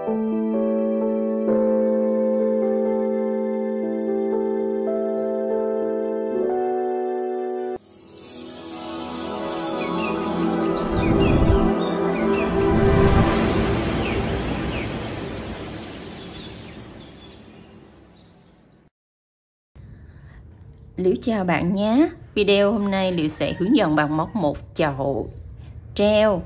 Liễu chào bạn nhé. Video hôm nay Liễu sẽ hướng dẫn bạn móc một chậu treo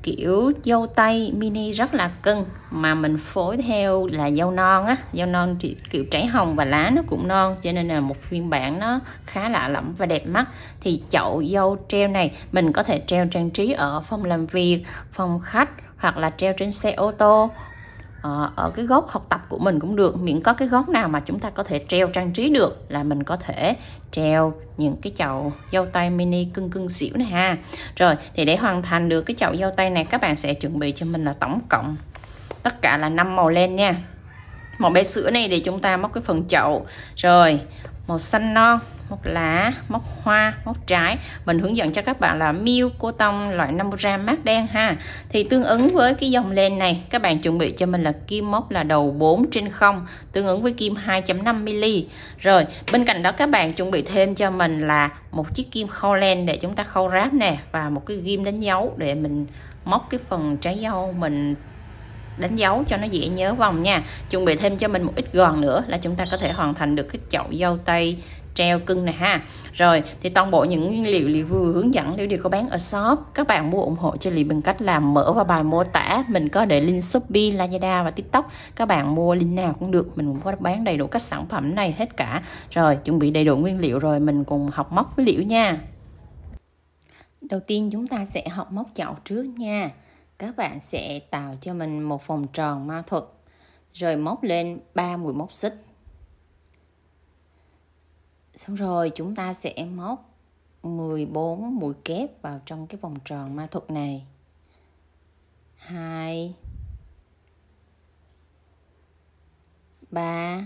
kiểu dâu tây mini rất là cưng, mà mình phối theo là dâu non á. Dâu non thì kiểu trái hồng và lá nó cũng non, cho nên là một phiên bản nó khá lạ lẫm và đẹp mắt. Thì chậu dâu treo này mình có thể treo trang trí ở phòng làm việc, phòng khách, hoặc là treo trên xe ô tô, ở cái góc học tập của mình cũng được. Miễn có cái góc nào mà chúng ta có thể treo trang trí được là mình có thể treo những cái chậu dâu tây mini cưng xỉu này ha. Rồi thì để hoàn thành được cái chậu dâu tây này, các bạn sẽ chuẩn bị cho mình là tổng cộng tất cả là 5 màu len nha. Màu bé sữa này để chúng ta móc cái phần chậu, rồi màu xanh non, móc lá, móc hoa, móc trái. Mình hướng dẫn cho các bạn là miêu cô tông loại 50g mát đen ha. Thì tương ứng với cái dòng len này, các bạn chuẩn bị cho mình là kim móc là đầu 4/0, tương ứng với kim 2.5mm. Rồi bên cạnh đó các bạn chuẩn bị thêm cho mình là một chiếc kim khâu len để chúng ta khâu ráp nè, và một cái ghim đánh dấu để mình móc cái phần trái dâu mình đánh dấu cho nó dễ nhớ vòng nha. Chuẩn bị thêm cho mình một ít gòn nữa là chúng ta có thể hoàn thành được cái chậu dâu tây treo cưng này ha. Rồi thì toàn bộ những nguyên liệu Liễu vừa hướng dẫn Liễu đều có bán ở shop. Các bạn mua ủng hộ cho Liễu bằng cách làm mở vào bài mô tả. Mình có để link Shopee, Lazada và TikTok. Các bạn mua link nào cũng được, mình cũng có bán đầy đủ các sản phẩm này hết cả. Rồi chuẩn bị đầy đủ nguyên liệu rồi mình cùng học móc với Liễu nha. Đầu tiên chúng ta sẽ học móc chậu trước nha. Các bạn sẽ tạo cho mình một vòng tròn ma thuật, rồi móc lên 3 mũi móc xích. Xong rồi chúng ta sẽ móc 14 mũi kép vào trong cái vòng tròn ma thuật này. 2 3.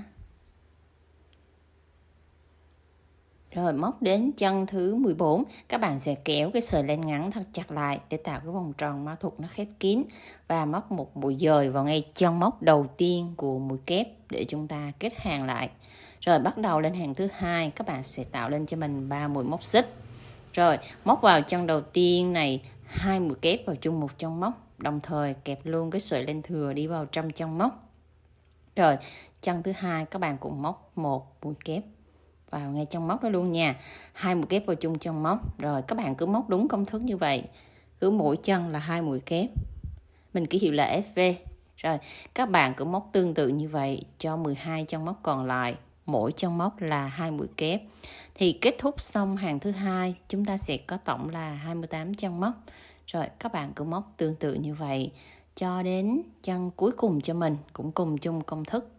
Rồi móc đến chân thứ 14, các bạn sẽ kéo cái sợi len ngắn thật chặt lại để tạo cái vòng tròn ma thuật nó khép kín, và móc một mũi dời vào ngay chân móc đầu tiên của mũi kép để chúng ta kết hàng lại. Rồi bắt đầu lên hàng thứ hai, các bạn sẽ tạo lên cho mình 3 mũi móc xích. Rồi móc vào chân đầu tiên này 2 mũi kép vào chung một chân móc, đồng thời kẹp luôn cái sợi len thừa đi vào trong chân móc. Rồi chân thứ hai các bạn cũng móc một mũi kép vào ngay trong móc đó luôn nha, 2 mũi kép vào chung trong móc. Rồi các bạn cứ móc đúng công thức như vậy, cứ mỗi chân là 2 mũi kép, mình ký hiệu là FV. Rồi các bạn cứ móc tương tự như vậy cho 12 chân móc còn lại, mỗi chân móc là 2 mũi kép. Thì kết thúc xong hàng thứ hai, chúng ta sẽ có tổng là 28 chân móc. Rồi các bạn cứ móc tương tự như vậy cho đến chân cuối cùng cho mình, cũng cùng chung công thức.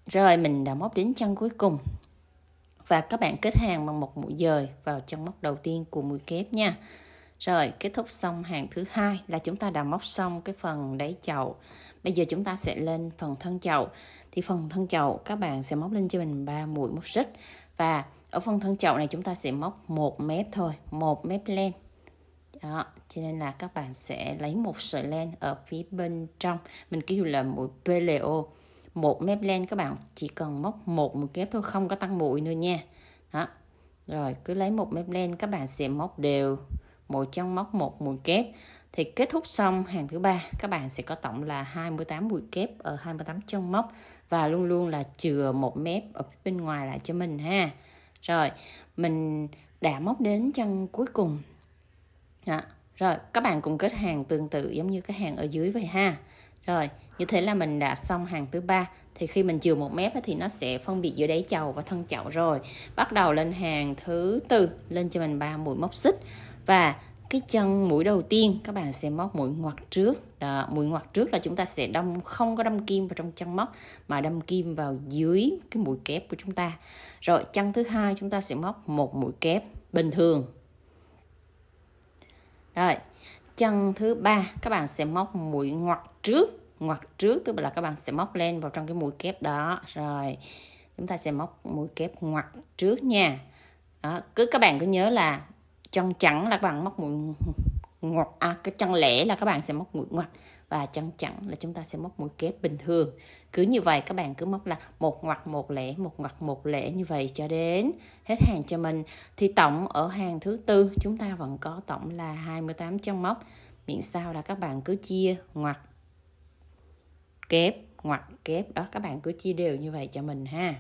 Rồi mình đã móc đến chân cuối cùng, và các bạn kết hàng bằng một mũi dời vào chân móc đầu tiên của mũi kép nha. Rồi kết thúc xong hàng thứ hai là chúng ta đã móc xong cái phần đáy chậu. Bây giờ chúng ta sẽ lên phần thân chậu. Thì phần thân chậu các bạn sẽ móc lên cho mình 3 mũi móc xích, và ở phần thân chậu này chúng ta sẽ móc một mép thôi, một mép len. Đó, cho nên là các bạn sẽ lấy một sợi len ở phía bên trong, mình ký hiệu là mũi PLO. Một mép len các bạn chỉ cần móc một mũi kép thôi, không có tăng mũi nữa nha. Đó. Rồi cứ lấy một mép len, các bạn sẽ móc đều mỗi chân móc một mũi kép. Thì kết thúc xong hàng thứ ba, các bạn sẽ có tổng là 28 mũi kép ở 28 chân móc, và luôn luôn là chừa một mép ở bên ngoài lại cho mình ha. Rồi mình đã móc đến chân cuối cùng. Đó. Rồi các bạn cùng kết hàng tương tự giống như cái hàng ở dưới vậy ha. Rồi như thế là mình đã xong hàng thứ ba. Thì khi mình chừa một mép thì nó sẽ phân biệt giữa đáy chậu và thân chậu rồi. Bắt đầu lên hàng thứ tư, lên cho mình 3 mũi móc xích, và cái chân mũi đầu tiên các bạn sẽ móc mũi ngoặt trước. Đó, mũi ngoặt trước là chúng ta sẽ không có đâm kim vào trong chân móc, mà đâm kim vào dưới cái mũi kép của chúng ta. Rồi chân thứ hai chúng ta sẽ móc một mũi kép bình thường. Rồi chân thứ ba các bạn sẽ móc mũi ngoặt trước tức là các bạn sẽ móc lên vào trong cái mũi kép đó. Rồi chúng ta sẽ móc mũi kép ngoặt trước nha. Đó, các bạn cứ nhớ là chân trắng là các bạn móc mũi ngoặt, cái chân lẻ là các bạn sẽ móc mũi ngoặt, và chân chẵn là chúng ta sẽ móc mũi kép bình thường. Cứ như vậy các bạn cứ móc là một ngoặt một lẻ, một ngoặt một lẻ như vậy cho đến hết hàng cho mình. Thì tổng ở hàng thứ tư chúng ta vẫn có tổng là 28 chân móc, miễn sao là các bạn cứ chia ngoặt kép đó, các bạn cứ chia đều như vậy cho mình ha.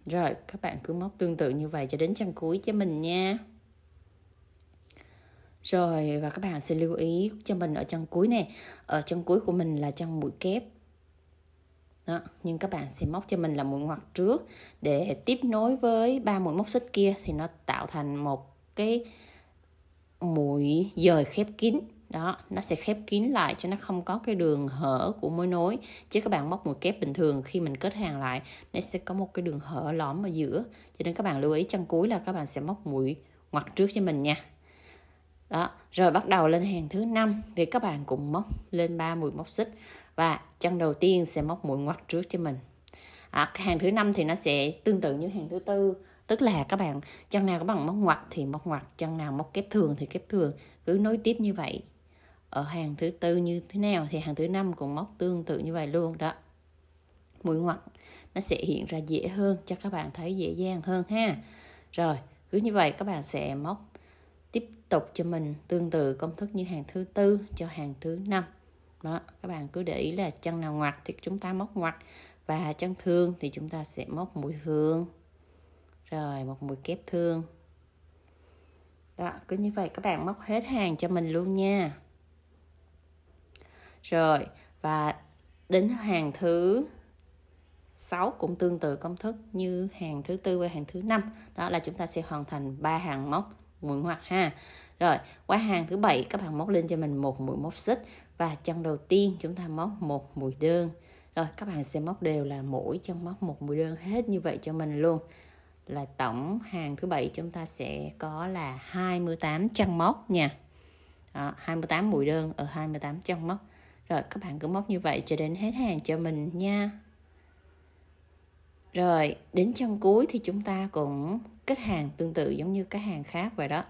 Rồi các bạn cứ móc tương tự như vậy cho đến chân cuối cho mình nha. Rồi, và các bạn sẽ lưu ý cho mình ở chân cuối này, ở chân cuối của mình là chân mũi kép đó, nhưng các bạn sẽ móc cho mình là mũi ngoặt trước để tiếp nối với 3 mũi móc xích kia, thì nó tạo thành một cái mũi dời khép kín đó, nó sẽ khép kín lại cho nó không có cái đường hở của mối nối. Chứ các bạn móc mũi kép bình thường khi mình kết hàng lại nó sẽ có một cái đường hở lõm ở giữa, cho nên các bạn lưu ý chân cuối là các bạn sẽ móc mũi ngoặt trước cho mình nha. Đó, rồi bắt đầu lên hàng thứ 5 thì các bạn cũng móc lên 3 mũi móc xích, và chân đầu tiên sẽ móc mũi ngoặt trước cho mình. Hàng thứ 5 thì nó sẽ tương tự như hàng thứ tư, tức là các bạn chân nào các bạn móc ngoặt thì móc ngoặt, chân nào móc kép thường thì kép thường, cứ nối tiếp như vậy. Ở hàng thứ tư như thế nào thì hàng thứ 5 cũng móc tương tự như vậy luôn đó. Mũi ngoặt nó sẽ hiện ra dễ hơn, cho các bạn thấy dễ dàng hơn ha. Rồi cứ như vậy các bạn sẽ móc tiếp tục cho mình tương tự công thức như hàng thứ tư cho hàng thứ 5 đó. Các bạn cứ để ý là chân nào ngoặt thì chúng ta móc ngoặt, và chân thương thì chúng ta sẽ móc mũi thương, rồi một mũi kép thương đó. Cứ như vậy các bạn móc hết hàng cho mình luôn nha. Rồi, và đến hàng thứ 6 cũng tương tự công thức như hàng thứ tư và hàng thứ 5, đó là chúng ta sẽ hoàn thành 3 hàng móc mũi ngoặt ha. Rồi qua hàng thứ 7 các bạn móc lên cho mình một mũi móc xích, và chân đầu tiên chúng ta móc một mũi đơn. Rồi các bạn sẽ móc đều là mỗi chân móc một mũi đơn hết như vậy cho mình luôn. Là tổng hàng thứ 7 chúng ta sẽ có là 28 chân móc nha. Đó, 28 mũi đơn ở 28 chân móc. Rồi các bạn cứ móc như vậy cho đến hết hàng cho mình nha. Rồi đến chân cuối thì chúng ta cũng kết hàng tương tự giống như các hàng khác vậy đó.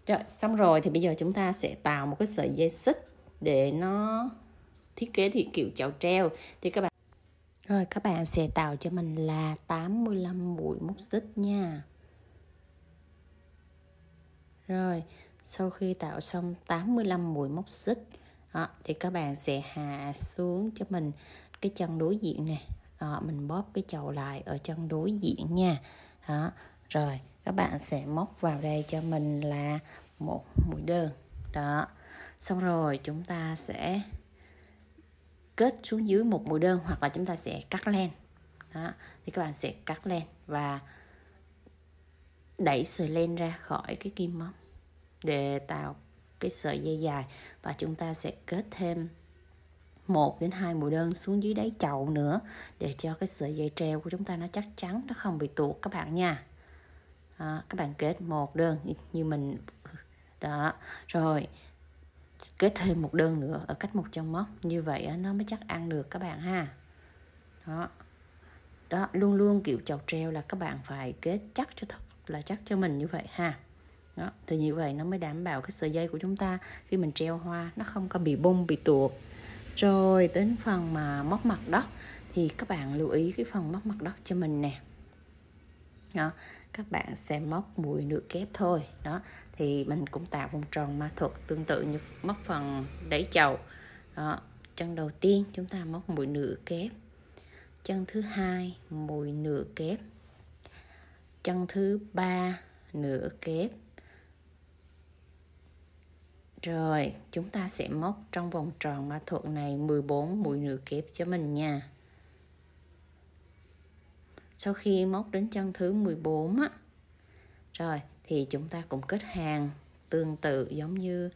Rồi xong rồi thì bây giờ chúng ta sẽ tạo một cái sợi dây xích để nó thiết kế thì kiểu chậu treo. Thì các bạn sẽ tạo cho mình là 85 mũi móc xích nha. Rồi sau khi tạo xong 85 mũi móc xích đó, thì các bạn sẽ hạ xuống cho mình cái chân đối diện này. Đó, mình bóp cái chậu lại ở chân đối diện nha. Đó, rồi các bạn sẽ móc vào đây cho mình là một mũi đơn. Đó, xong rồi chúng ta sẽ kết xuống dưới một mũi đơn, hoặc là chúng ta sẽ cắt len. Đó, thì các bạn sẽ cắt len và đẩy sợi len ra khỏi cái kim móc để tạo cái sợi dây dài, và chúng ta sẽ kết thêm 1 đến 2 mũi đơn xuống dưới đáy chậu nữa, để cho cái sợi dây treo của chúng ta nó chắc chắn, nó không bị tuột các bạn nha. Đó, các bạn kết một đơn như mình đó, rồi kết thêm một đơn nữa ở cách một chân móc, như vậy nó mới chắc ăn được các bạn ha. Đó, đó luôn luôn kiểu chậu treo là các bạn phải kết chắc cho thật là chắc cho mình như vậy ha. Đó, thì như vậy nó mới đảm bảo cái sợi dây của chúng ta khi mình treo hoa nó không có bị bung, bị tuột. Rồi đến phần mà móc mặt đất thì các bạn lưu ý cái phần móc mặt đất cho mình nè. Đó, các bạn sẽ móc mũi nửa kép thôi. Đó, thì mình cũng tạo vòng tròn ma thuật tương tự như móc phần đáy chậu. Đó, chân đầu tiên chúng ta móc mũi nửa kép, chân thứ hai mũi nửa kép, chân thứ ba nửa kép. Rồi chúng ta sẽ móc trong vòng tròn ma thuật này 14 mũi nửa kép cho mình nha. Sau khi móc đến chân thứ 14 á, rồi thì chúng ta cũng kết hàng tương tự giống như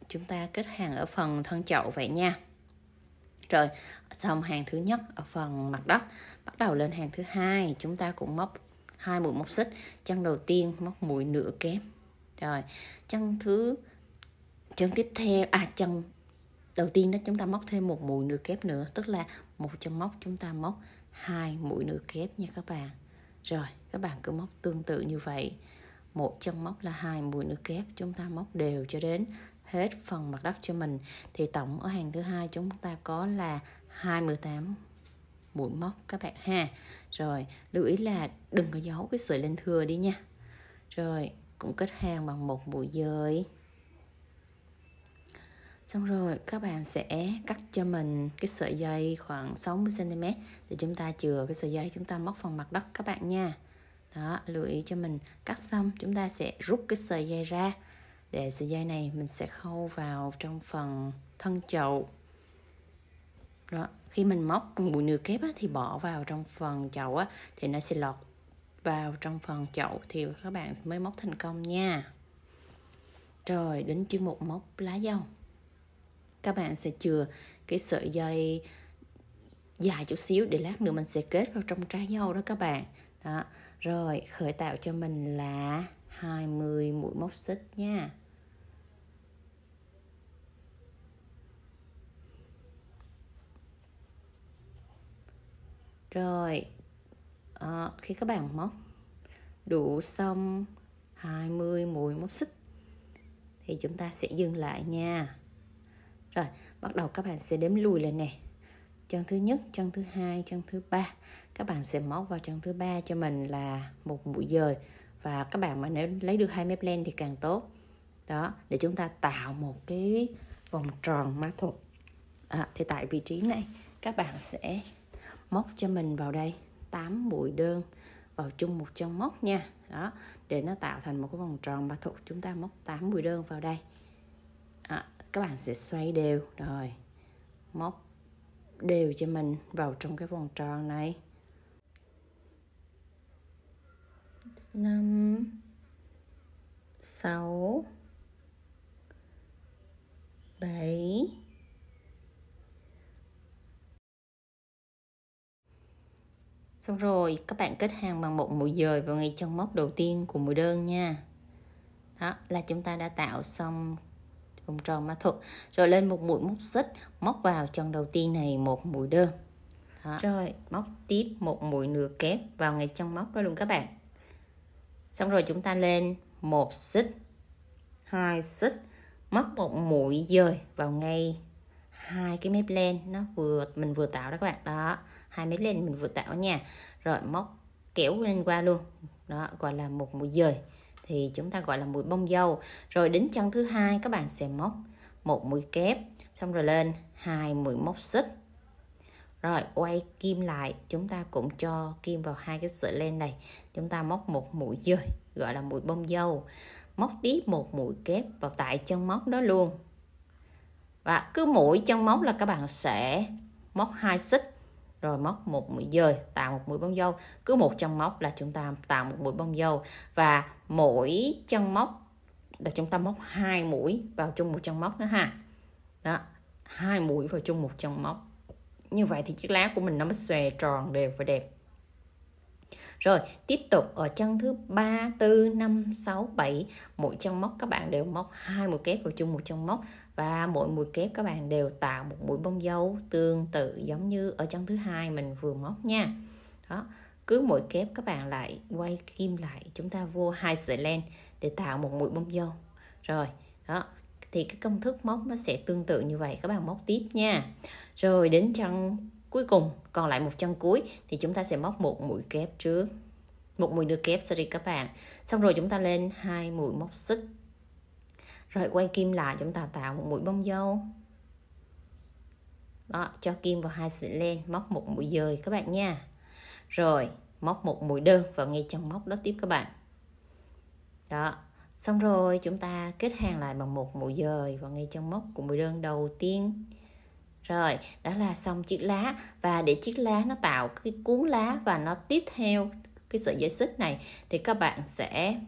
chúng ta kết hàng ở phần thân chậu vậy nha. Rồi xong hàng thứ nhất ở phần mặt đất, bắt đầu lên hàng thứ hai, chúng ta cũng móc 2 mũi móc xích. Chân đầu tiên móc mũi nửa kép. Rồi chân tiếp theo chân đầu tiên đó chúng ta móc thêm một mũi nửa kép nữa, tức là một chân móc chúng ta móc 2 mũi nửa kép nha các bạn. Rồi các bạn cứ móc tương tự như vậy. Một chân móc là 2 mũi nữa kép, chúng ta móc đều cho đến hết phần mặt đất cho mình. Thì tổng ở hàng thứ hai chúng ta có là 28 mũi móc các bạn ha. Rồi lưu ý là đừng có giấu cái sợi len thừa đi nha. Rồi cũng kết hàng bằng một mũi dời. Xong rồi các bạn sẽ cắt cho mình cái sợi dây khoảng 60 cm để chúng ta chừa cái sợi dây chúng ta móc phần mặt đất các bạn nha. Đó, lưu ý cho mình. Cắt xong chúng ta sẽ rút cái sợi dây ra, để sợi dây này mình sẽ khâu vào trong phần thân chậu. Đó, khi mình móc mũi nửa kép á, thì bỏ vào trong phần chậu á, thì nó sẽ lọt vào trong phần chậu thì các bạn mới móc thành công nha. Rồi đến chuyên mục móc lá dâu. Các bạn sẽ chừa cái sợi dây dài chút xíu để lát nữa mình sẽ kết vào trong trái dâu đó các bạn. Đó. Rồi khởi tạo cho mình là 20 mũi móc xích nha. Rồi khi các bạn móc đủ xong 20 mũi móc xích thì chúng ta sẽ dừng lại nha. Rồi bắt đầu các bạn sẽ đếm lùi lên nè. Chân thứ nhất, chân thứ hai, chân thứ ba. Các bạn sẽ móc vào chân thứ ba cho mình là một mũi dời. Và các bạn mà nếu lấy được 2 mép len thì càng tốt. Đó, để chúng ta tạo một cái vòng tròn ma thuật. Thì tại vị trí này các bạn sẽ móc cho mình vào đây 8 mũi đơn vào chung một chân móc nha. Đó, để nó tạo thành một cái vòng tròn ma thuật, chúng ta móc 8 mũi đơn vào đây. Các bạn sẽ xoay đều. Rồi móc đều cho mình vào trong cái vòng tròn này. 5 6 7 Xong rồi các bạn kết hàng bằng một mũi dời vào ngay chân móc đầu tiên của mũi đơn nha. Đó là chúng ta đã tạo xong vòng tròn ma thuật. Rồi lên một mũi móc xích, móc vào chân đầu tiên này một mũi đơn. Đó. Rồi móc tiếp một mũi nửa kép vào ngay chân móc đó luôn các bạn. Xong rồi chúng ta lên một xích, 2 xích, móc một mũi dời vào ngay hai cái mép len mình vừa tạo đó các bạn. Đó, hai mép len mình vừa tạo nha. Rồi móc kéo lên qua luôn. Đó, gọi là một mũi dời. Thì chúng ta gọi là mũi bông dâu. Rồi đến chân thứ hai các bạn sẽ móc một mũi kép, xong rồi lên 2 mũi móc xích. Rồi quay kim lại, chúng ta cũng cho kim vào hai cái sợi len này. Chúng ta móc một mũi dời, gọi là mũi bông dâu. Móc tiếp một mũi kép vào tại chân móc đó luôn. Và cứ mỗi chân móc là các bạn sẽ móc 2 xích, rồi móc một mũi dời, tạo một mũi bông dâu. Cứ một chân móc là chúng ta tạo một mũi bông dâu. Và mỗi chân móc là chúng ta móc 2 mũi vào chung một chân móc nữa ha. Đó, 2 mũi vào chung một chân móc. Như vậy thì chiếc lá của mình nó mới xòe tròn đều và đẹp. Rồi tiếp tục ở chân thứ 3, 4, 5, 6, 7, mỗi chân móc các bạn đều móc 2 mũi kép vào chung một chân móc. Và mỗi mũi kép các bạn đều tạo một mũi bông dâu tương tự giống như ở chân thứ hai mình vừa móc nha. Đó, cứ mỗi kép các bạn lại quay kim lại, chúng ta vô 2 sợi len để tạo một mũi bông dâu. Rồi, đó, thì cái công thức móc nó sẽ tương tự như vậy, các bạn móc tiếp nha. Rồi đến chân cuối cùng, còn lại một chân cuối thì chúng ta sẽ móc một mũi kép trước, một mũi nửa kép, sorry các bạn. Xong rồi chúng ta lên 2 mũi móc xích. Rồi quay kim lại, chúng ta tạo một mũi bông dâu. Đó, cho kim vào 2 sợi len, móc một mũi dời các bạn nha. Rồi móc một mũi đơn vào ngay chân móc đó tiếp các bạn. Đó, xong rồi chúng ta kết hàng lại bằng một mũi dời vào ngay chân móc của mũi đơn đầu tiên. Rồi, đó là xong chiếc lá. Và để chiếc lá nó tạo cái cuốn lá và nó tiếp theo cái sợi dây xích này thì các bạn sẽ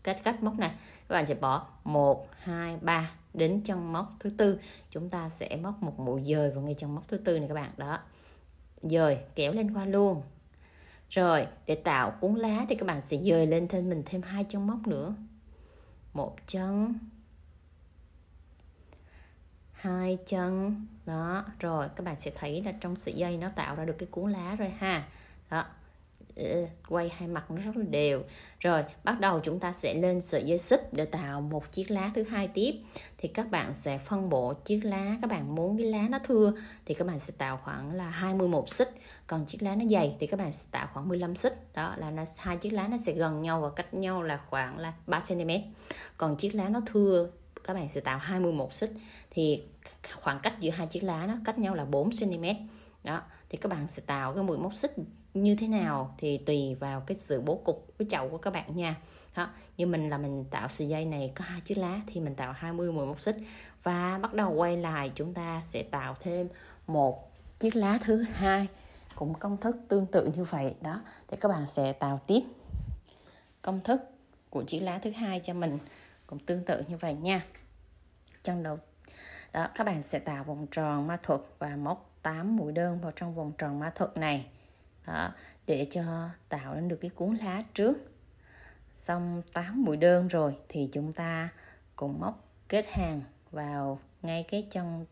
cách móc này, các bạn sẽ bỏ 1, 2, 3 đến chân móc thứ tư, chúng ta sẽ móc một mũi dời vào ngay chân móc thứ tư này các bạn. Đó, dời kéo lên qua luôn. Rồi để tạo cuốn lá thì các bạn sẽ dời lên thêm 2 chân móc nữa, một chân, 2 chân. Đó, rồi các bạn sẽ thấy là trong sợi dây nó tạo ra được cái cuốn lá rồi ha. Đó, quay hai mặt nó rất là đều. Rồi bắt đầu chúng ta sẽ lên sợi dây xích để tạo một chiếc lá thứ hai tiếp. Thì các bạn sẽ phân bổ chiếc lá, các bạn muốn cái lá nó thưa thì các bạn sẽ tạo khoảng là 21 xích, còn chiếc lá nó dày thì các bạn sẽ tạo khoảng 15 xích. Đó là hai chiếc lá nó sẽ gần nhau và cách nhau là khoảng là 3 cm. Còn chiếc lá nó thưa các bạn sẽ tạo 21 xích, thì khoảng cách giữa hai chiếc lá nó cách nhau là 4 cm. Đó, thì các bạn sẽ tạo cái mũi móc xích như thế nào thì tùy vào cái sự bố cục cái chậu của các bạn nha. Đó, như mình là mình tạo sợi dây này có hai chiếc lá thì mình tạo 20 mũi móc xích, và bắt đầu quay lại chúng ta sẽ tạo thêm một chiếc lá thứ hai, cũng công thức tương tự như vậy. Đó, thì các bạn sẽ tạo tiếp công thức của chiếc lá thứ hai cho mình cũng tương tự như vậy nha. Chân đầu đó, các bạn sẽ tạo vòng tròn ma thuật và móc 8 mũi đơn vào trong vòng tròn ma thuật này. Đó, để cho tạo nên được cái cuốn lá trước. Xong 8 mũi đơn rồi thì chúng ta cũng móc kết hàng vào ngay cái chân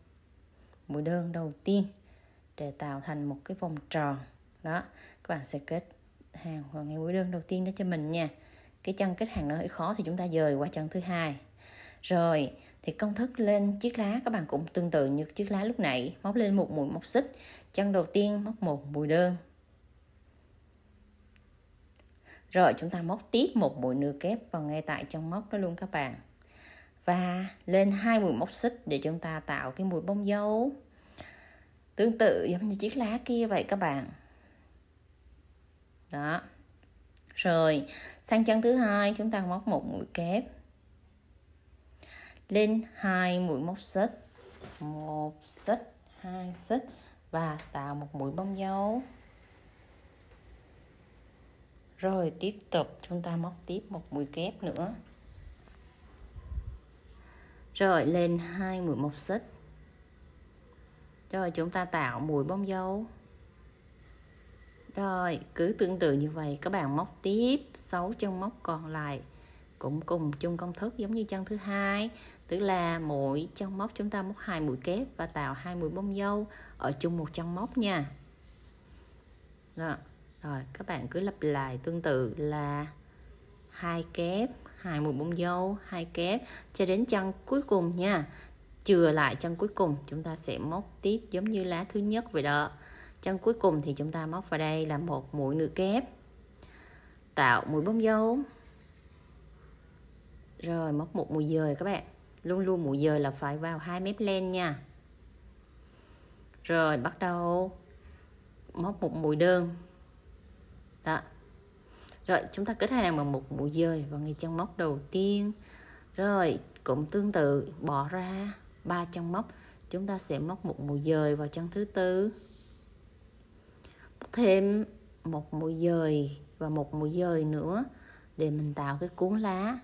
mũi đơn đầu tiên để tạo thành một cái vòng tròn. Đó, các bạn sẽ kết hàng vào ngay mũi đơn đầu tiên đó cho mình nha. Cái chân kết hàng nó hơi khó thì chúng ta dời qua chân thứ hai. Rồi thì công thức lên chiếc lá các bạn cũng tương tự như chiếc lá lúc nãy, móc lên một mũi móc xích, chân đầu tiên móc một mũi đơn. Rồi chúng ta móc tiếp một mũi nửa kép vào ngay tại trong móc đó luôn các bạn. Và lên 2 mũi móc xích để chúng ta tạo cái mũi bông dâu. Tương tự giống như chiếc lá kia vậy các bạn. Đó. Rồi, sang chân thứ hai chúng ta móc một mũi kép. Lên 2 mũi móc xích, 1 xích, 2 xích và tạo một mũi bông dâu. Rồi tiếp tục chúng ta móc tiếp một mũi kép nữa. Rồi lên 2 mũi móc xích. Rồi chúng ta tạo mũi bông dâu. Rồi cứ tương tự như vậy các bạn móc tiếp 6 chân móc còn lại cũng cùng chung công thức giống như chân thứ hai, tức là mỗi chân móc chúng ta móc 2 mũi kép và tạo 2 mũi bông dâu ở chung một chân móc nha. Đó. Rồi các bạn cứ lặp lại tương tự là 2 kép, 2 mũi bông dâu, 2 kép cho đến chân cuối cùng nha. Chừa lại chân cuối cùng chúng ta sẽ móc tiếp giống như lá thứ nhất vậy đó. Chân cuối cùng thì chúng ta móc vào đây là một mũi nửa kép, tạo mũi bông dâu. Rồi móc một mũi dời các bạn. Luôn luôn mũi dời là phải vào 2 mép len nha. Rồi bắt đầu móc một mũi đơn. Đó. Rồi chúng ta kết hàng bằng một mũi dời vào ngay chân móc đầu tiên. Rồi cũng tương tự bỏ ra 3 chân móc, chúng ta sẽ móc một mũi dời vào chân thứ tư. Móc thêm một mũi dời và một mũi dời nữa để mình tạo cái cuốn lá.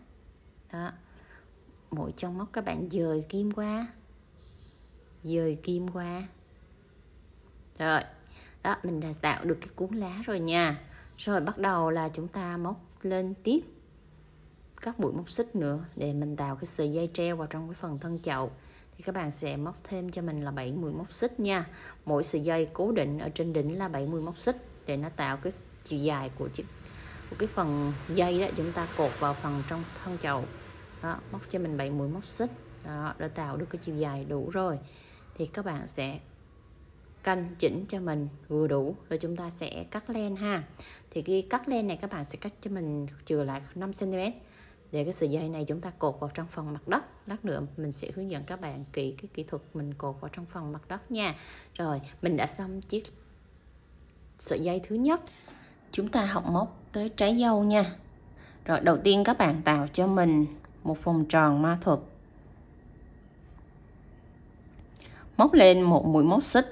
Đó. Mỗi chân móc các bạn dời kim qua. Dời kim qua. Rồi. Đó, mình đã tạo được cái cuốn lá rồi nha. Rồi bắt đầu là chúng ta móc lên tiếp các mũi móc xích nữa để mình tạo cái sợi dây treo vào trong cái phần thân chậu. Thì các bạn sẽ móc thêm cho mình là 7 mũi móc xích nha. Mỗi sợi dây cố định ở trên đỉnh là 7 mũi móc xích để nó tạo cái chiều dài của cái phần dây đó, chúng ta cột vào phần trong thân chậu. Đó, móc cho mình 7 mũi móc xích. Đó, đã tạo được cái chiều dài đủ rồi. Thì các bạn sẽ canh chỉnh cho mình vừa đủ rồi chúng ta sẽ cắt len ha. Thì cái cắt len này các bạn sẽ cắt cho mình chừa lại 5 cm để cái sợi dây này chúng ta cột vào trong phần mặt đất. Lát nữa mình sẽ hướng dẫn các bạn kỹ cái kỹ thuật mình cột vào trong phần mặt đất nha. Rồi mình đã xong chiếc sợi dây thứ nhất. Chúng ta học móc tới trái dâu nha. Rồi đầu tiên các bạn tạo cho mình một vòng tròn ma thuật, móc lên một mũi móc xích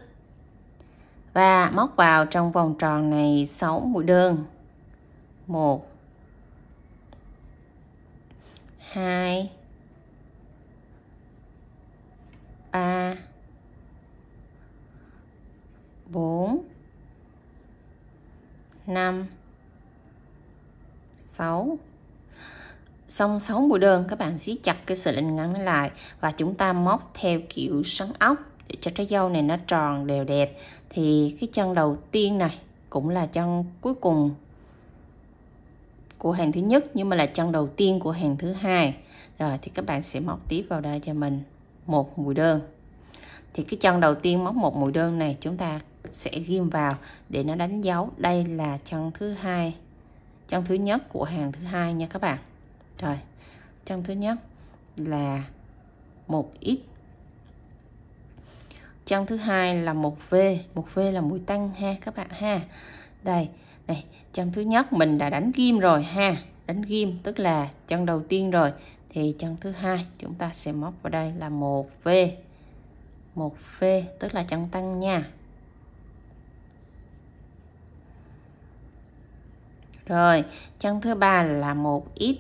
và móc vào trong vòng tròn này 6 mũi đơn. 1 2 3 4 5 6. Xong 6 mũi đơn các bạn siết chặt cái sợi len ngắn lại và chúng ta móc theo kiểu xoắn ốc để cho trái dâu này nó tròn đều đẹp. Thì cái chân đầu tiên này cũng là chân cuối cùng của hàng thứ nhất nhưng mà là chân đầu tiên của hàng thứ hai. Rồi thì các bạn sẽ móc tiếp vào đây cho mình một mũi đơn. Thì cái chân đầu tiên móc một mũi đơn này chúng ta sẽ ghim vào để nó đánh dấu đây là chân thứ hai, chân thứ nhất của hàng thứ hai nha các bạn. Rồi chân thứ nhất là 1x, chân thứ hai là 1V, 1V là mũi tăng ha các bạn ha. Đây này, chân thứ nhất mình đã đánh ghim rồi ha, đánh ghim tức là chân đầu tiên rồi, thì chân thứ hai chúng ta sẽ móc vào đây là 1V, 1V tức là chân tăng nha. Rồi chân thứ ba là 1x,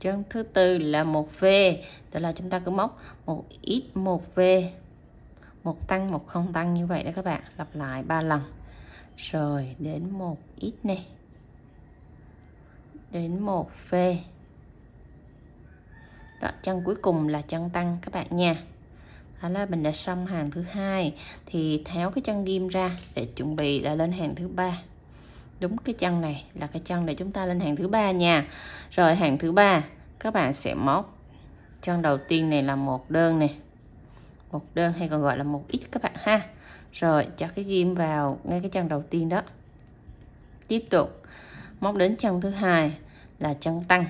chân thứ tư là 1V, tức là chúng ta cứ móc 1x 1V, một tăng một không tăng như vậy đó các bạn, lặp lại 3 lần. Rồi đến 1x này, đến 1V. Đó, chân cuối cùng là chân tăng các bạn nha. Đó là mình đã xong hàng thứ hai, thì tháo cái chân ghim ra để chuẩn bị là lên hàng thứ ba. Đúng cái chân này là cái chân để chúng ta lên hàng thứ ba nha. Rồi hàng thứ ba các bạn sẽ móc chân đầu tiên này là một đơn này, một đơn hay còn gọi là một x các bạn ha. Rồi cho cái ghim vào ngay cái chân đầu tiên đó. Tiếp tục móc đến chân thứ hai là chân tăng.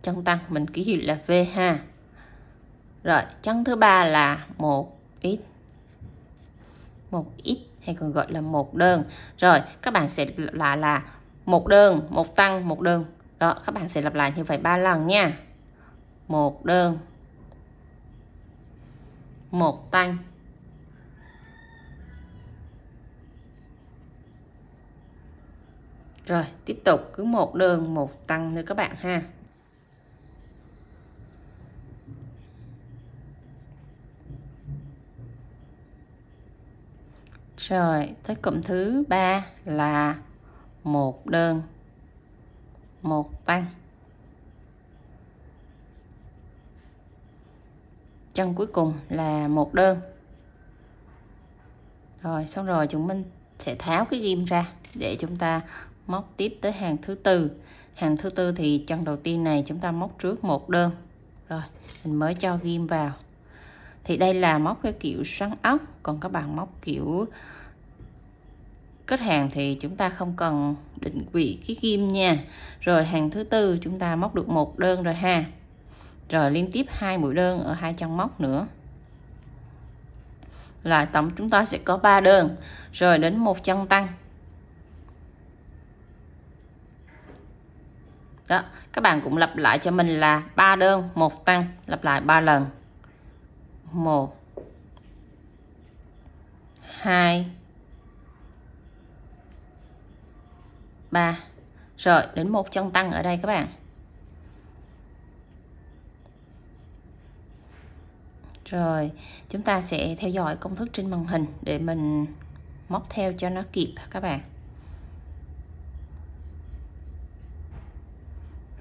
Chân tăng mình ký hiệu là V ha. Rồi chân thứ ba là 1x, 1x hay còn gọi là một đơn. Rồi các bạn sẽ lặp lại là một đơn, một tăng, một đơn. Đó, các bạn sẽ lặp lại như vậy 3 lần nha. Một đơn, một tăng, rồi tiếp tục cứ một đơn một tăng nữa các bạn ha. Rồi tới cụm thứ ba là một đơn một tăng, chân cuối cùng là một đơn. Rồi xong rồi chúng mình sẽ tháo cái ghim ra để chúng ta móc tiếp tới hàng thứ tư. Hàng thứ tư thì chân đầu tiên này chúng ta móc trước một đơn, rồi mình mới cho ghim vào. Thì đây là móc cái kiểu xoắn ốc, còn các bạn móc kiểu kết hàng thì chúng ta không cần định vị cái ghim nha. Rồi hàng thứ tư chúng ta móc được một đơn rồi ha. Rồi liên tiếp 2 mũi đơn ở 2 chân móc nữa, là tổng chúng ta sẽ có 3 đơn. Rồi đến một chân tăng. Đó, các bạn cũng lặp lại cho mình là 3 đơn một tăng, lặp lại 3 lần. 1 2 3. Rồi đến một chân tăng ở đây các bạn. Rồi chúng ta sẽ theo dõi công thức trên màn hình để mình móc theo cho nó kịp các bạn.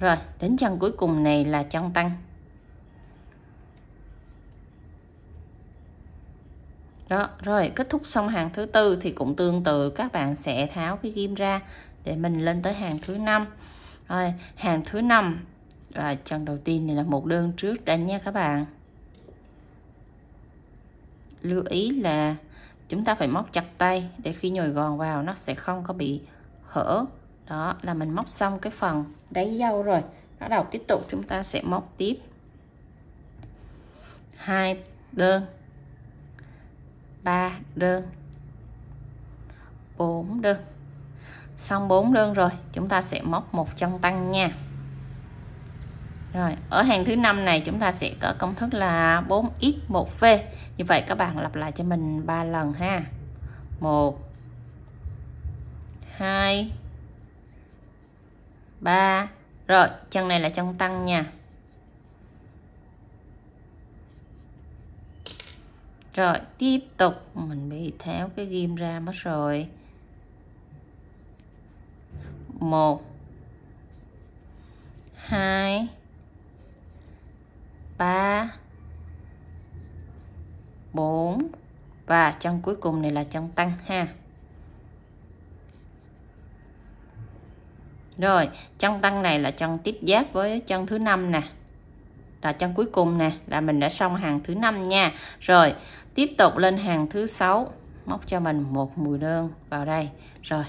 Rồi đến chân cuối cùng này là chân tăng. Đó, rồi kết thúc xong hàng thứ tư thì cũng tương tự, các bạn sẽ tháo cái ghim ra để mình lên tới hàng thứ 5. Rồi hàng thứ 5 và chân đầu tiên này là một đơn trước đã nha các bạn. Lưu ý là chúng ta phải móc chặt tay để khi nhồi gòn vào nó sẽ không có bị hở. Đó là mình móc xong cái phần đáy dâu rồi. Bắt đầu tiếp tục chúng ta sẽ móc tiếp 2 đơn, 3 đơn, 4 đơn. Xong 4 đơn rồi chúng ta sẽ móc một chân tăng nha. Rồi ở hàng thứ 5 này chúng ta sẽ có công thức là 4x 1v. Như vậy các bạn lặp lại cho mình 3 lần ha. 1 2 3. Rồi chân này là chân tăng nha. Rồi tiếp tục mình bị tháo cái ghim ra mất rồi. 1 2 3 4 và chân cuối cùng này là chân tăng ha. Rồi, chân tăng này là chân tiếp giáp với chân thứ 5 nè. Là chân cuối cùng nè, là mình đã xong hàng thứ 5 nha. Rồi, tiếp tục lên hàng thứ 6, móc cho mình một mũi đơn vào đây. Rồi,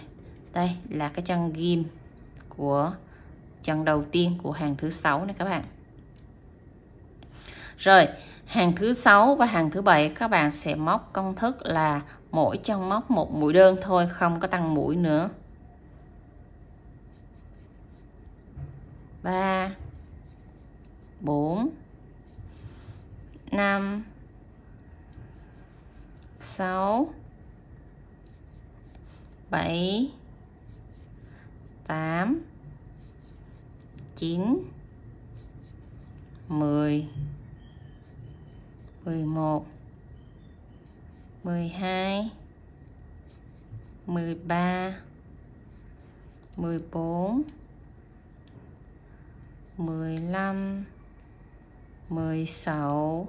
đây là cái chân ghim của chân đầu tiên của hàng thứ 6 này các bạn. Rồi, hàng thứ 6 và hàng thứ 7 các bạn sẽ móc công thức là mỗi chân móc một mũi đơn thôi, không có tăng mũi nữa. 3 4 5 6 7 8 9 10 11 12 13 14 15 16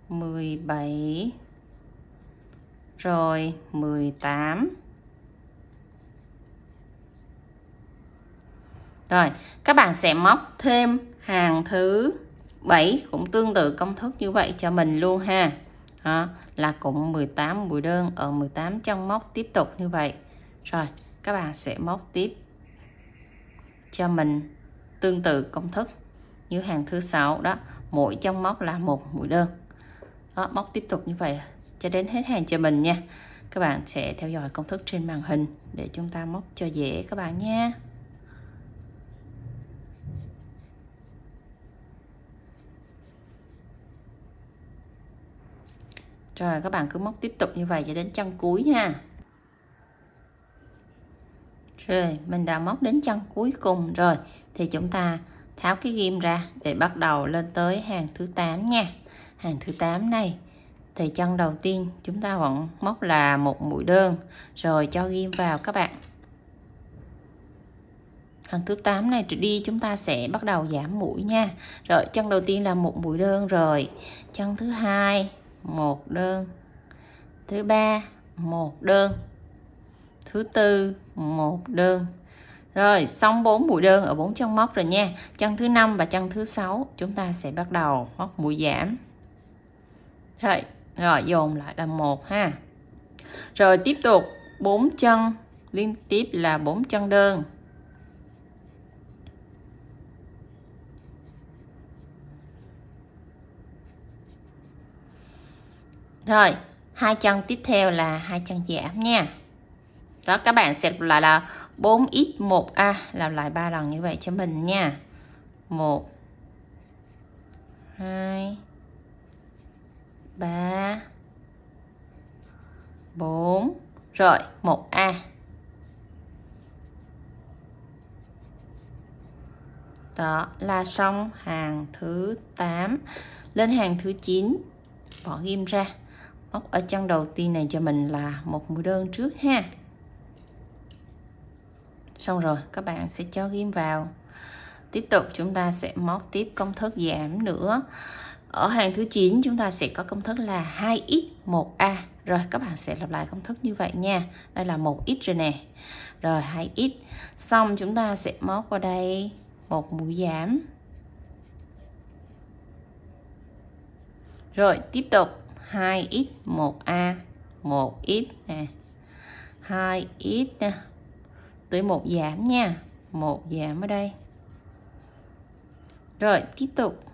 17 rồi 18. Rồi, các bạn sẽ móc thêm hàng thứ 7 cũng tương tự công thức như vậy cho mình luôn ha. Đó, là cũng 18 mũi đơn ở 18 chân móc tiếp tục như vậy. Rồi, các bạn sẽ móc tiếp cho mình tương tự công thức như hàng thứ 6 đó, mỗi chân móc là một mũi đơn. Đó, móc tiếp tục như vậy cho đến hết hàng cho mình nha. Các bạn sẽ theo dõi công thức trên màn hình để chúng ta móc cho dễ các bạn nha. Rồi các bạn cứ móc tiếp tục như vậy cho đến chân cuối nha. Rồi mình đã móc đến chân cuối cùng rồi thì chúng ta tháo cái ghim ra để bắt đầu lên tới hàng thứ 8 nha. Hàng thứ 8 này thì chân đầu tiên chúng ta vẫn móc là một mũi đơn rồi cho ghim vào các bạn. Hàng thứ 8 này trở đi chúng ta sẽ bắt đầu giảm mũi nha. Rồi chân đầu tiên là một mũi đơn rồi, chân thứ hai một đơn, thứ ba một đơn, thứ tư một đơn. Rồi xong 4 mũi đơn ở 4 chân móc rồi nha. Chân thứ 5 và chân thứ 6 chúng ta sẽ bắt đầu móc mũi giảm. Rồi dồn lại là 1 ha. Rồi tiếp tục 4 chân liên tiếp là 4 chân đơn. Rồi, 2 chân tiếp theo là 2 chân giảm nha. Đó, các bạn sẽ lại là 4x1a, làm lại 3 lần như vậy cho mình nha. 1 2 3 4. Rồi, 1a. Đó là xong hàng thứ 8. Lên hàng thứ 9, bỏ ghim ra. Móc ở chân đầu tiên này cho mình là một mũi đơn trước ha. Xong rồi các bạn sẽ cho ghim vào. Tiếp tục chúng ta sẽ móc tiếp công thức giảm nữa. Ở hàng thứ 9 chúng ta sẽ có công thức là 2x1a. Rồi các bạn sẽ lặp lại công thức như vậy nha. Đây là 1x rồi nè. Rồi 2x. Xong chúng ta sẽ móc vào đây một mũi giảm. Rồi tiếp tục 2x1a, 1x nè, 2x nè, tới một giảm nha, một giảm ở đây. Rồi tiếp tục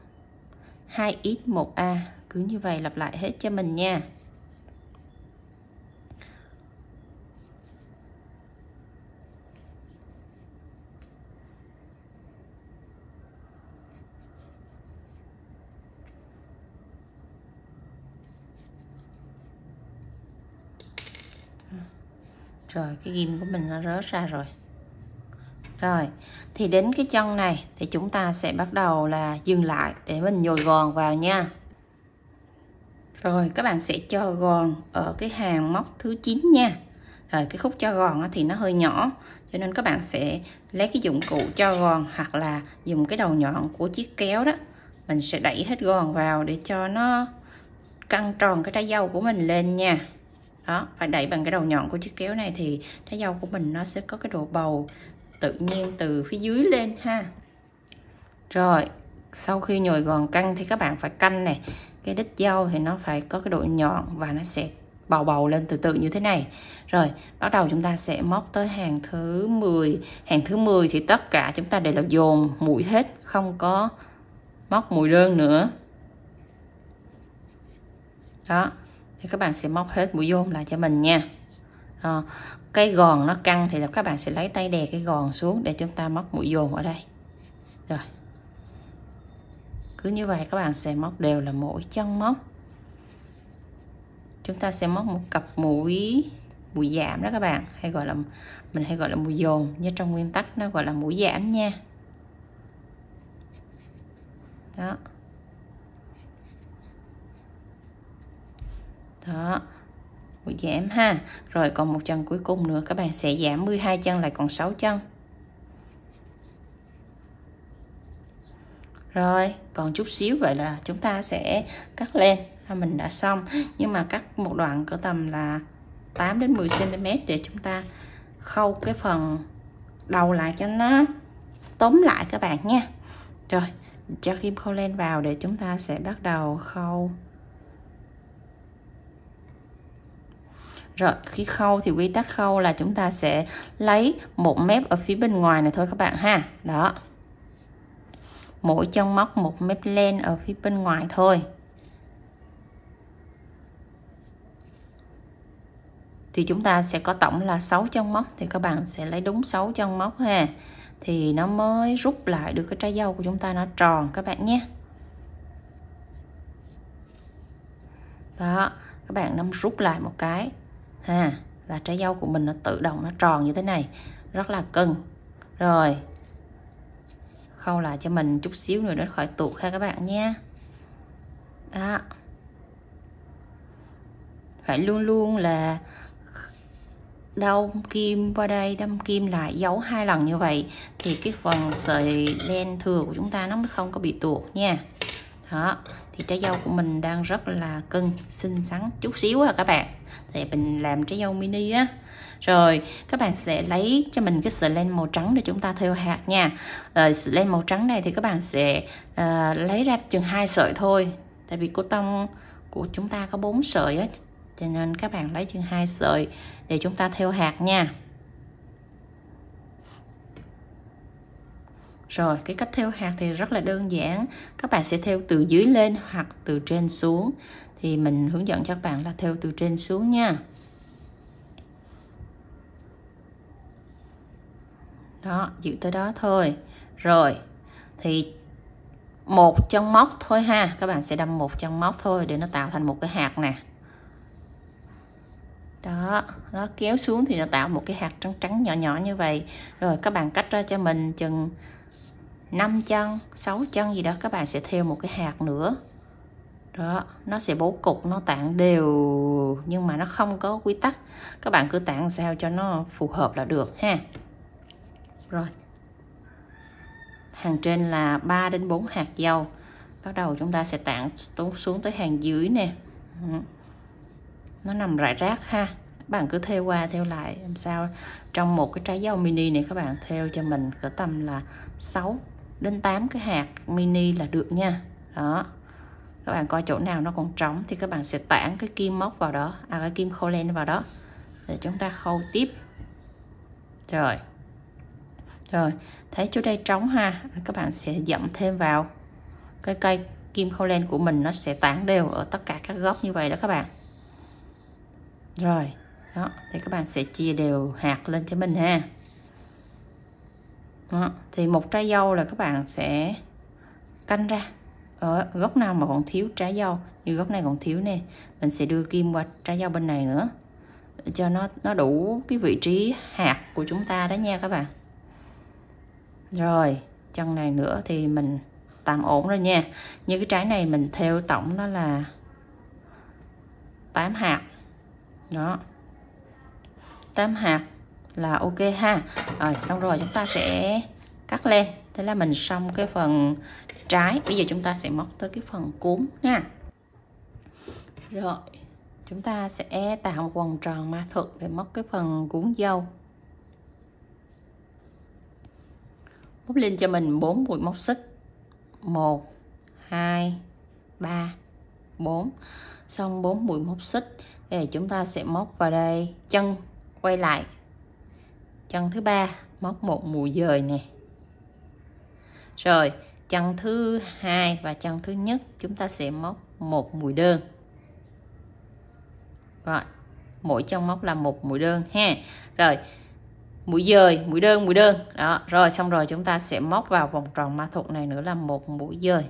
2x1a, cứ như vậy lặp lại hết cho mình nha. Rồi cái ghim của mình nó rớt ra rồi. Rồi thì đến cái chân này thì chúng ta sẽ bắt đầu là dừng lại để mình nhồi gòn vào nha. Rồi các bạn sẽ cho gòn ở cái hàng móc thứ 9 nha. Rồi cái khúc cho gòn thì nó hơi nhỏ, cho nên các bạn sẽ lấy cái dụng cụ cho gòn hoặc là dùng cái đầu nhọn của chiếc kéo đó. Mình sẽ đẩy hết gòn vào để cho nó căng tròn cái trái dâu của mình lên nha. Đó, phải đẩy bằng cái đầu nhọn của chiếc kéo này thì trái dâu của mình nó sẽ có cái độ bầu tự nhiên từ phía dưới lên ha. Rồi, sau khi nhồi gòn căng thì các bạn phải canh này, cái đít dâu thì nó phải có cái độ nhọn và nó sẽ bầu bầu lên từ từ như thế này. Rồi, bắt đầu chúng ta sẽ móc tới hàng thứ 10. Hàng thứ 10 thì tất cả chúng ta đều là dồn mũi hết, không có móc mũi đơn nữa. Đó, thì các bạn sẽ móc hết mũi dồn lại cho mình nha. Cái gòn nó căng thì là các bạn sẽ lấy tay đè cái gòn xuống để chúng ta móc mũi dồn ở đây. Rồi, cứ như vậy các bạn sẽ móc đều là mỗi chân móc. Chúng ta sẽ móc một cặp mũi giảm đó các bạn, mình hay gọi là mũi dồn, nhưng trong nguyên tắc nó gọi là mũi giảm nha. Đó. Đó, mũi giảm ha. Rồi còn một chân cuối cùng nữa, các bạn sẽ giảm 12 chân lại còn 6 chân. Rồi, còn chút xíu vậy là chúng ta sẽ cắt len. Mình đã xong, nhưng mà cắt một đoạn cỡ tầm là 8 đến 10 cm để chúng ta khâu cái phần đầu lại cho nó túm lại các bạn nha. Rồi, cho kim khâu len vào để chúng ta sẽ bắt đầu khâu. Rồi, khi khâu thì quy tắc khâu là chúng ta sẽ lấy một mép ở phía bên ngoài này thôi các bạn ha. Đó. Mỗi chân móc một mép len ở phía bên ngoài thôi. Thì chúng ta sẽ có tổng là 6 chân móc, thì các bạn sẽ lấy đúng 6 chân móc ha. Thì nó mới rút lại được cái trái dâu của chúng ta nó tròn các bạn nhé. Đó, các bạn nắm rút lại một cái ha, là trái dâu của mình nó tự động nó tròn như thế này, rất là cưng. Rồi, khâu lại cho mình chút xíu nữa để khỏi tuột ha các bạn nha. Đó, phải luôn luôn là đâm kim qua đây, đâm kim lại, giấu 2 lần như vậy thì cái phần sợi len thừa của chúng ta nó mới không có bị tuột nha. Đó, thì trái dâu của mình đang rất là cưng, xinh xắn chút xíu à các bạn. Thì mình làm trái dâu mini á. Rồi, các bạn sẽ lấy cho mình cái sợi len màu trắng để chúng ta thêu hạt nha. Sợi len màu trắng này thì các bạn sẽ lấy ra chừng 2 sợi thôi. Tại vì cô tông của chúng ta có 4 sợi á, cho nên các bạn lấy chừng 2 sợi để chúng ta thêu hạt nha. Rồi, cái cách thêu hạt thì rất là đơn giản. Các bạn sẽ thêu từ dưới lên hoặc từ trên xuống. Thì mình hướng dẫn cho các bạn là thêu từ trên xuống nha. Đó, giữ tới đó thôi. Rồi, thì một chân móc thôi ha. Các bạn sẽ đâm một chân móc thôi để nó tạo thành một cái hạt nè. Đó, nó kéo xuống thì nó tạo một cái hạt trắng trắng nhỏ nhỏ như vậy. Rồi các bạn cắt ra cho mình chừng 5 chân, 6 chân gì đó, các bạn sẽ thêu một cái hạt nữa. Đó, nó sẽ bố cục, nó tản đều nhưng mà nó không có quy tắc. Các bạn cứ tản sao cho nó phù hợp là được ha. Rồi, hàng trên là 3 đến 4 hạt dâu. Bắt đầu chúng ta sẽ tản xuống tới hàng dưới nè. Nó nằm rải rác ha. Các bạn cứ thêu qua thêu lại làm sao trong một cái trái dâu mini này các bạn thêu cho mình cỡ tầm là 6 đến 8 cái hạt mini là được nha. Đó, các bạn coi chỗ nào nó còn trống thì các bạn sẽ tản cái kim móc vào đó, cái kim khâu len vào đó để chúng ta khâu tiếp. Rồi, thấy chỗ đây trống ha, các bạn sẽ dậm thêm vào cái cây kim khâu len của mình, nó sẽ tản đều ở tất cả các góc như vậy đó các bạn. Rồi, đó, thì các bạn sẽ chia đều hạt lên cho mình ha. Đó, thì một trái dâu là các bạn sẽ canh ra ở góc nào mà còn thiếu trái dâu, như góc này còn thiếu nè, mình sẽ đưa kim qua trái dâu bên này nữa để cho nó đủ cái vị trí hạt của chúng ta đó nha các bạn. Rồi, chân này nữa thì mình tạm ổn rồi nha. Như cái trái này mình thêu tổng đó là 8 hạt. Đó, 8 hạt là ok ha. Rồi, xong rồi chúng ta sẽ cắt len. Thế là mình xong cái phần trái. Bây giờ chúng ta sẽ móc tới cái phần cuốn nha. Rồi, chúng ta sẽ tạo một vòng tròn ma thuật để móc cái phần cuốn dâu. Móc lên cho mình 4 mũi móc xích. 1 2 3 4. Xong 4 mũi móc xích thì chúng ta sẽ móc vào đây chân quay lại. Chân thứ 3 móc một mũi dời nè. Rồi, chân thứ 2 và chân thứ nhất chúng ta sẽ móc một mũi đơn. Rồi, mỗi chân móc là một mũi đơn ha. Rồi, mũi dời, mũi đơn. Đó, rồi xong rồi chúng ta sẽ móc vào vòng tròn ma thuật này nữa là một mũi dời.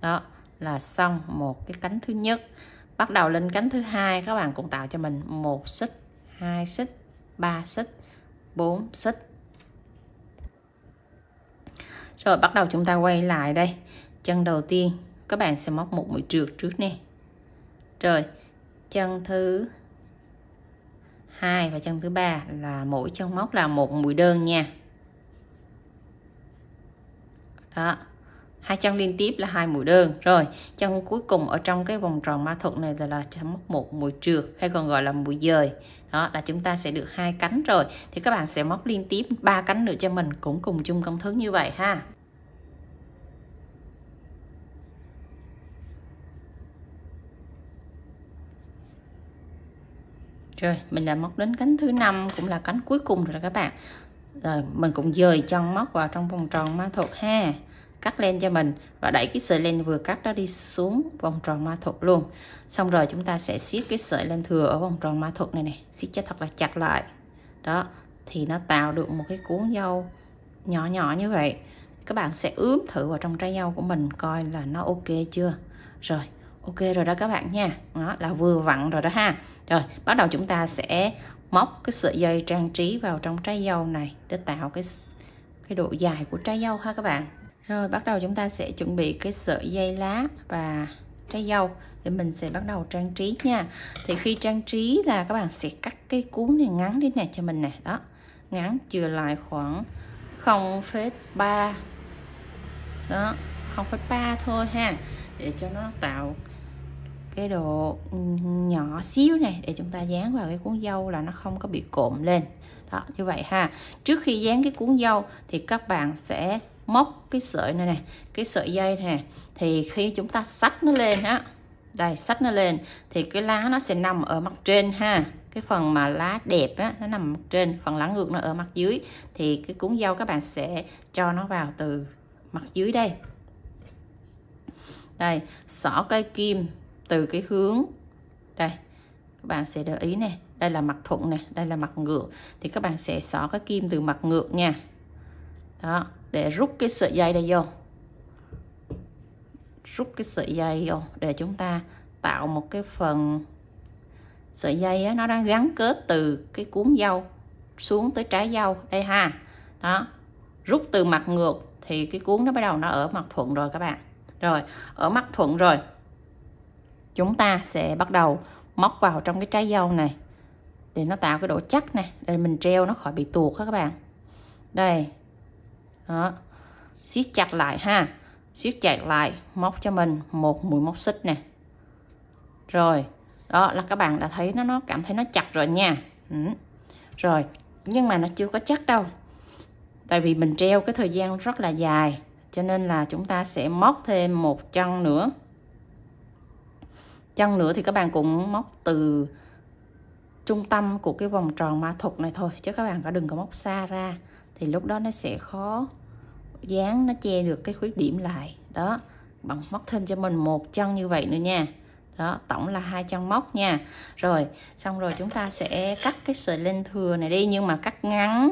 Đó, là xong một cái cánh thứ nhất. Bắt đầu lên cánh thứ hai các bạn cũng tạo cho mình một xích, 2 xích, 3 xích, 4 xích. Rồi bắt đầu chúng ta quay lại đây. Chân đầu tiên các bạn sẽ móc một mũi trượt trước nè. Rồi, chân thứ 2 và chân thứ 3 là mỗi chân móc là một mũi đơn nha. Đó, hai chân liên tiếp là 2 mũi đơn. Rồi, chân cuối cùng ở trong cái vòng tròn ma thuật này là móc một mũi trượt hay còn gọi là mũi dời. Đó là chúng ta sẽ được 2 cánh rồi. Thì các bạn sẽ móc liên tiếp 3 cánh nữa cho mình, cũng cùng chung công thức như vậy ha. Rồi, mình đã móc đến cánh thứ 5 cũng là cánh cuối cùng rồi các bạn. Rồi, mình cũng dời chân móc vào trong vòng tròn ma thuật ha. Cắt len cho mình và đẩy cái sợi len vừa cắt đó đi xuống vòng tròn ma thuật luôn. Xong rồi chúng ta sẽ siết cái sợi len thừa ở vòng tròn ma thuật này nè, siết cho thật là chặt lại. Đó, thì nó tạo được một cái cuốn dâu nhỏ nhỏ như vậy. Các bạn sẽ ướm thử vào trong trái dâu của mình coi là nó ok chưa. Rồi, ok rồi đó các bạn nha. Đó là vừa vặn rồi đó ha. Rồi, bắt đầu chúng ta sẽ móc cái sợi dây trang trí vào trong trái dâu này để tạo cái độ dài của trái dâu ha các bạn. Rồi bắt đầu chúng ta sẽ chuẩn bị cái sợi dây lá và trái dâu để mình sẽ bắt đầu trang trí nha. Thì khi trang trí là các bạn sẽ cắt cái cuốn này ngắn đi nè cho mình nè. Đó, ngắn chừa lại khoảng 0,3. Đó, 0,3 thôi ha, để cho nó tạo cái độ nhỏ xíu này để chúng ta dán vào cái cuốn dâu là nó không có bị cộm lên. Đó, như vậy ha. Trước khi dán cái cuốn dâu thì các bạn sẽ móc cái sợi này nè, cái sợi dây này nè. Thì khi chúng ta xách nó lên á, đây xách nó lên thì cái lá nó sẽ nằm ở mặt trên ha. Cái phần mà lá đẹp á nó nằm mặt trên, phần lá ngược nó ở mặt dưới. Thì cái cuốn dâu các bạn sẽ cho nó vào từ mặt dưới đây. Đây, xỏ cây kim từ cái hướng đây, các bạn sẽ để ý nè, đây là mặt thuận nè, đây là mặt ngược, thì các bạn sẽ xỏ cái kim từ mặt ngược nha. Đó, để rút cái sợi dây đây vô, rút cái sợi dây vô để chúng ta tạo một cái phần sợi dây á, nó đang gắn kết từ cái cuốn dâu xuống tới trái dâu đây ha. Đó, rút từ mặt ngược thì cái cuốn nó bắt đầu nó ở mặt thuận rồi các bạn. Rồi, ở mặt thuận rồi chúng ta sẽ bắt đầu móc vào trong cái trái dâu này để nó tạo cái độ chắc nè, để mình treo nó khỏi bị tuột các bạn. Đây. Đó. Siết chặt lại ha. Siết chặt lại, móc cho mình một mũi móc xích nè. Rồi, đó là các bạn đã thấy nó cảm thấy nó chặt rồi nha. Rồi, nhưng mà nó chưa có chắc đâu. Tại vì mình treo cái thời gian rất là dài, cho nên là chúng ta sẽ móc thêm một chân nữa. Chân nữa thì các bạn cũng móc từ trung tâm của cái vòng tròn ma thuật này thôi, chứ các bạn đừng có móc xa ra, thì lúc đó nó sẽ khó dán, nó che được cái khuyết điểm lại. Đó, bạn móc thêm cho mình một chân như vậy nữa nha. Đó, tổng là 2 chân móc nha. Rồi, xong rồi chúng ta sẽ cắt cái sợi len thừa này đi, nhưng mà cắt ngắn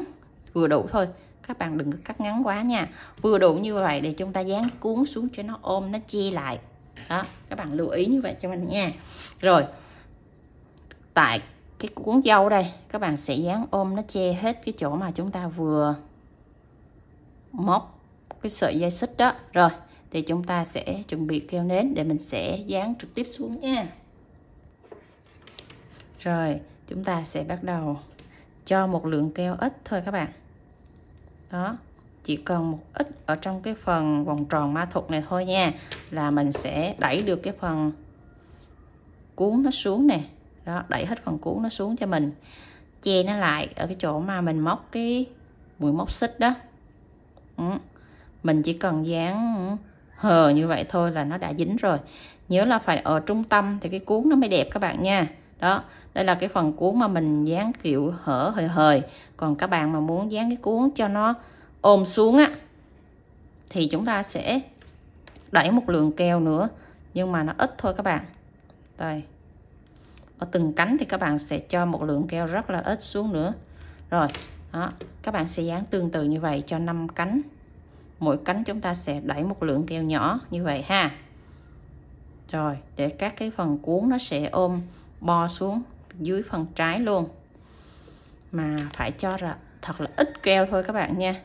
vừa đủ thôi. Các bạn đừng có cắt ngắn quá nha. Vừa đủ như vậy để chúng ta dán cuốn xuống cho nó ôm, nó che lại. Đó, các bạn lưu ý như vậy cho mình nha. Rồi, tại cái cuốn dâu đây, các bạn sẽ dán ôm nó che hết cái chỗ mà chúng ta vừa móc cái sợi dây xích đó. Rồi, thì chúng ta sẽ chuẩn bị keo nến để mình sẽ dán trực tiếp xuống nha. Rồi, chúng ta sẽ bắt đầu cho một lượng keo ít thôi các bạn. Đó, chỉ cần một ít ở trong cái phần vòng tròn ma thuật này thôi nha, là mình sẽ đẩy được cái phần cuốn nó xuống nè. Đó, đẩy hết phần cuốn nó xuống cho mình, che nó lại ở cái chỗ mà mình móc cái mũi móc xích đó. Mình chỉ cần dán hờ như vậy thôi là nó đã dính rồi. Nhớ là phải ở trung tâm thì cái cuốn nó mới đẹp các bạn nha. Đó, đây là cái phần cuốn mà mình dán kiểu hở hời hời. Còn các bạn mà muốn dán cái cuốn cho nó ôm xuống á thì chúng ta sẽ đẩy một lượng keo nữa, nhưng mà nó ít thôi các bạn. Đây, ở từng cánh thì các bạn sẽ cho một lượng keo rất là ít xuống nữa. Rồi, đó, các bạn sẽ dán tương tự như vậy cho 5 cánh. Mỗi cánh chúng ta sẽ đẩy một lượng keo nhỏ như vậy ha. Rồi, để các cái phần cuốn nó sẽ ôm bo xuống dưới phần trái luôn. Mà phải cho ra thật là ít keo thôi các bạn nha.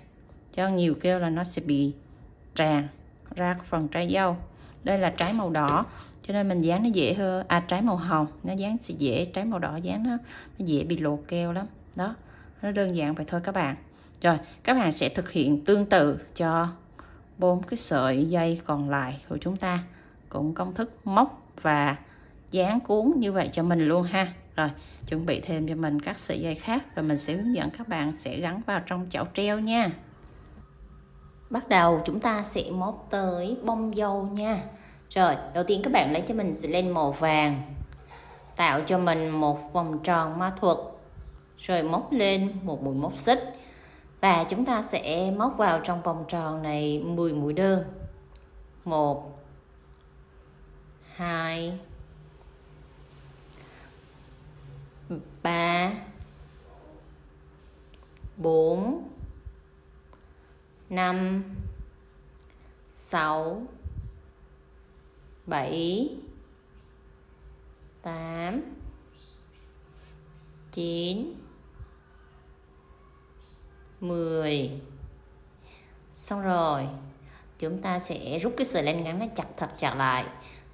Cho nhiều keo là nó sẽ bị tràn ra phần trái dâu. Đây là trái màu đỏ cho nên mình dán nó dễ hơn. Trái màu hồng nó dán sẽ dễ, trái màu đỏ dán nó dễ bị lộ keo lắm. Đó, nó đơn giản vậy thôi các bạn. Rồi, các bạn sẽ thực hiện tương tự cho 4 cái sợi dây còn lại của chúng ta. Cũng công thức móc và dán cuốn như vậy cho mình luôn ha. Rồi, chuẩn bị thêm cho mình các sợi dây khác, rồi mình sẽ hướng dẫn các bạn sẽ gắn vào trong chậu treo nha. Bắt đầu chúng ta sẽ móc tới bông dâu nha. Rồi, đầu tiên các bạn lấy cho mình sợi len màu vàng, tạo cho mình một vòng tròn ma thuật, rồi móc lên một mũi móc xích. Và chúng ta sẽ móc vào trong vòng tròn này 10 mũi đơn. 1 2 3 4 5 6 7 8 9 10. Xong rồi, chúng ta sẽ rút cái sợi len ngắn nó chặt thật chặt lại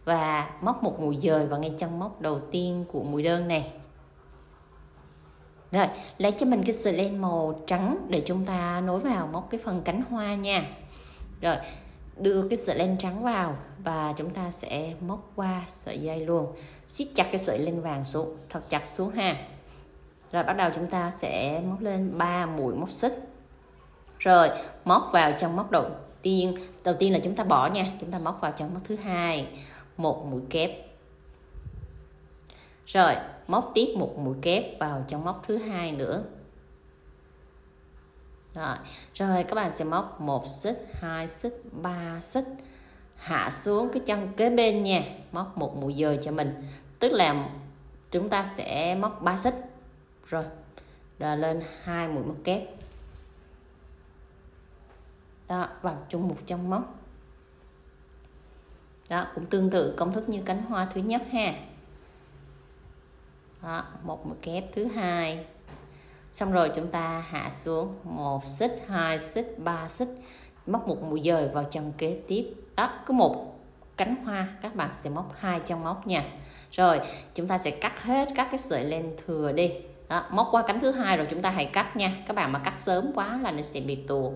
và móc một mũi dời vào ngay chân móc đầu tiên của mũi đơn này. Rồi, lấy cho mình cái sợi len màu trắng để chúng ta nối vào móc cái phần cánh hoa nha. Rồi, đưa cái sợi len trắng vào và chúng ta sẽ móc qua sợi dây luôn. Siết chặt cái sợi len vàng xuống, thật chặt xuống ha. Rồi bắt đầu chúng ta sẽ móc lên 3 mũi móc xích. Rồi, móc vào trong móc đầu tiên. Đầu tiên là chúng ta bỏ nha, chúng ta móc vào trong móc thứ hai, một mũi kép. Rồi, móc tiếp một mũi kép vào trong móc thứ hai nữa. Rồi các bạn sẽ móc 1 xích, 2 xích, 3 xích, hạ xuống cái chân kế bên nha, móc một mũi dời cho mình, tức là chúng ta sẽ móc 3 xích. Rồi lên 2 mũi móc kép. Đó, vào chung một trong móc. Đó, cũng tương tự công thức như cánh hoa thứ nhất ha. Đó, một mũi kép thứ hai. Xong rồi chúng ta hạ xuống 1 xích, 2 xích, 3 xích, móc một mũi dời vào chân kế tiếp. Đó, cứ một cánh hoa các bạn sẽ móc 2 trong móc nha. Rồi chúng ta sẽ cắt hết các cái sợi len thừa đi. Đó, móc qua cánh thứ hai rồi chúng ta hãy cắt nha. Các bạn mà cắt sớm quá là nó sẽ bị tuột.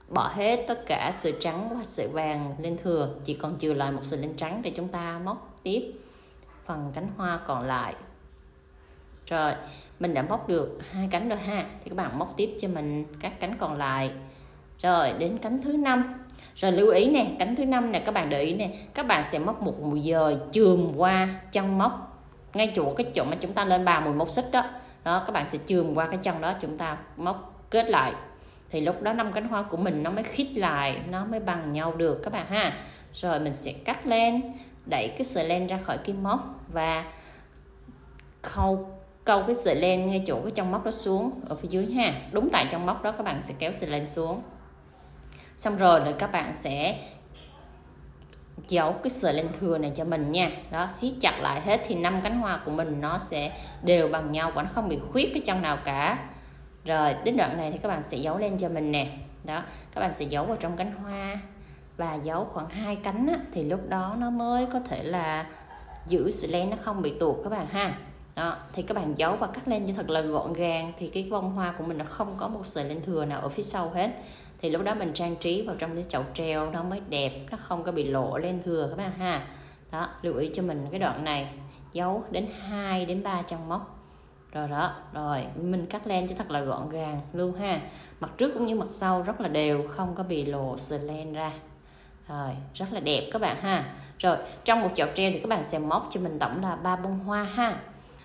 Bỏ hết tất cả sợi trắng và sợi vàng lên thừa, chỉ còn trừ lại một sợi len trắng để chúng ta móc tiếp phần cánh hoa còn lại. Rồi mình đã móc được 2 cánh rồi ha, thì các bạn móc tiếp cho mình các cánh còn lại. Rồi đến cánh thứ 5. Rồi lưu ý nè, cánh thứ 5 nè, các bạn để ý nè, các bạn sẽ móc một mũi dời chườm qua chân móc ngay cái chỗ mà chúng ta lên 3 mũi móc xích đó. Đó, các bạn sẽ chườm qua cái chân đó, chúng ta móc kết lại. Thì lúc đó 5 cánh hoa của mình nó mới khít lại, nó mới bằng nhau được các bạn ha. Rồi mình sẽ cắt len, đẩy cái sợi len ra khỏi kim móc và câu cái sợi len ngay chỗ cái trong móc đó xuống ở phía dưới ha. Đúng tại trong móc đó các bạn sẽ kéo sợi len xuống. Xong rồi các bạn sẽ giấu cái sợi len thừa này cho mình nha. Đó, siết chặt lại hết thì 5 cánh hoa của mình nó sẽ đều bằng nhau và nó không bị khuyết cái chân nào cả. Rồi đến đoạn này thì các bạn sẽ giấu lên cho mình nè. Đó, các bạn sẽ giấu vào trong cánh hoa và giấu khoảng 2 cánh á, thì lúc đó nó mới có thể là giữ sợi len nó không bị tuột các bạn ha. Đó, thì các bạn giấu và cắt lên cho thật là gọn gàng, thì cái bông hoa của mình nó không có một sợi len thừa nào ở phía sau hết. Thì lúc đó mình trang trí vào trong cái chậu treo nó mới đẹp, nó không có bị lộ len thừa các bạn ha. Đó, lưu ý cho mình cái đoạn này. giấu đến 2 đến 3 chân móc. Rồi đó, rồi mình cắt len cho thật là gọn gàng luôn ha. Mặt trước cũng như mặt sau rất là đều, không có bị lộ sợi len ra. Rồi, rất là đẹp các bạn ha. Rồi, trong một chậu treo thì các bạn sẽ móc cho mình tổng là 3 bông hoa ha.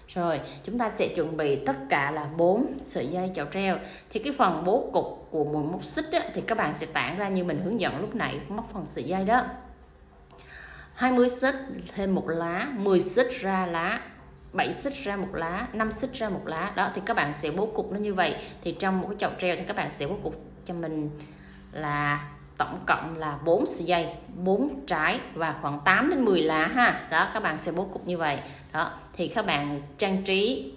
Rồi, chúng ta sẽ chuẩn bị tất cả là 4 sợi dây chậu treo. Thì cái phần bố cục của mũi móc xích á, thì các bạn sẽ tản ra như mình hướng dẫn lúc nãy, móc phần sợi dây đó. 20 xích thêm một lá, 10 xích ra lá, 7 xích ra một lá, 5 xích ra một lá. Đó thì các bạn sẽ bố cục nó như vậy. Thì trong một cái chậu treo thì các bạn sẽ bố cục cho mình là tổng cộng là 4 sợi dây, 4 trái và khoảng 8 đến 10 lá ha. Đó, các bạn sẽ bố cục như vậy. Đó, thì các bạn trang trí